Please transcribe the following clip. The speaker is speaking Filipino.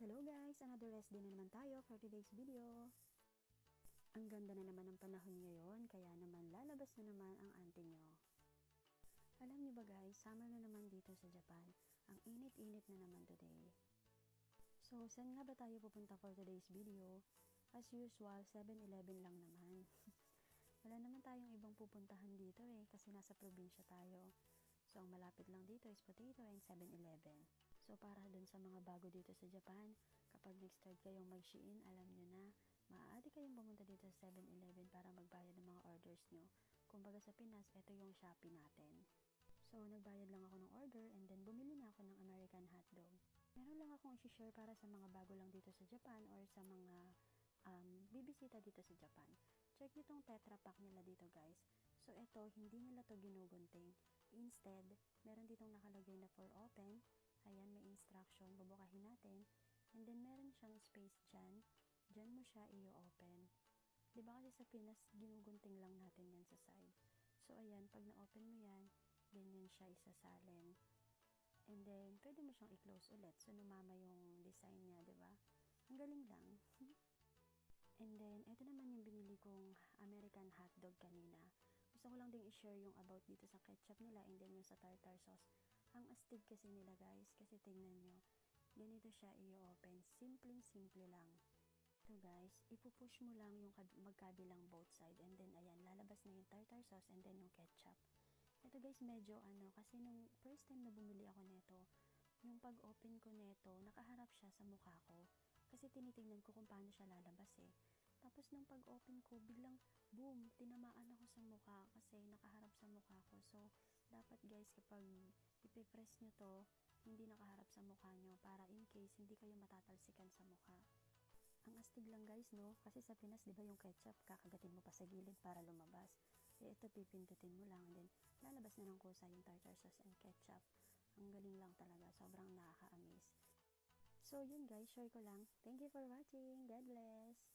Hello guys! Another rest day na naman tayo for today's video. Ang ganda na naman ng panahon ngayon, kaya naman lalabas na naman ang auntie nyo. Alam nyo ba guys, summer na naman dito sa Japan. Ang init-init na naman today. So, saan nga ba tayo pupunta for today's video? As usual, 7-Eleven lang naman. Wala naman tayong ibang pupuntahan dito kasi nasa probinsya tayo. So, ang malapit lang dito is Potato and 7-Eleven. So, para dun sa mga bago dito sa Japan, kapag nag-start kayong mag-Shein, alam nyo na, maaari kayong pumunta dito sa 7-Eleven para magbayad ng mga orders nyo. Kumbaga sa Pinas, ito yung Shopee natin. So, nagbayad lang ako ng order and then bumili na ako ng American hotdog. Meron lang akong i-share para sa mga bago lang dito sa Japan or sa mga bibisita dito sa Japan. Check nyo tong Tetra Pak nila dito guys. So, ito, hindi nila to ginugunting. Instead, meron ditong nakalagay na for open. Ayan, may instruction, bubukahin natin. And then, meron siyang space dyan. Dyan mo siya i-open. Diba kasi sa Pinas, ginugunting lang natin yan sa side. So, ayan, pag na-open mo yan, ganyan siya isasalin. And then, pwede mo siyang i-close ulit. So, numama yung design niya, diba? Ang galing lang. And then, ito naman yung binili kong American hotdog kanina. Gusto ko lang ding i-share yung about dito sa ketchup nila and then yung sa tartar sauce. Ang astig kasi nila guys, kasi tingnan nyo, ganito siya i-open, simpleng-simple lang. Ito guys, ipupush mo lang yung magkabilang both side and then ayan, lalabas na yung tartar sauce and then yung ketchup. Ito guys, medyo kasi nung first time na bumili ako neto, yung pag-open ko neto, nakaharap siya sa mukha ko. Kasi tinitingnan ko kung paano siya lalabas Tapos nung pag-open ko, biglang boom, tinamaan ako sa mukha kasi nakaharap sa mukha ko. So, dapat guys, kapag ipipress nyo to, hindi nakaharap sa mukha nyo para in case hindi kayo matatalsikan sa mukha. Ang astig lang guys, no? Kasi sa Pinas, di ba yung ketchup, kakagatin mo pa sa gilid para lumabas. Ito pipindutin mo lang and then lalabas na ng kusa yung tartar sauce and ketchup. Ang galing lang talaga, sobrang nakaka-amaze. So, yun guys, share ko lang. Thank you for watching. God bless!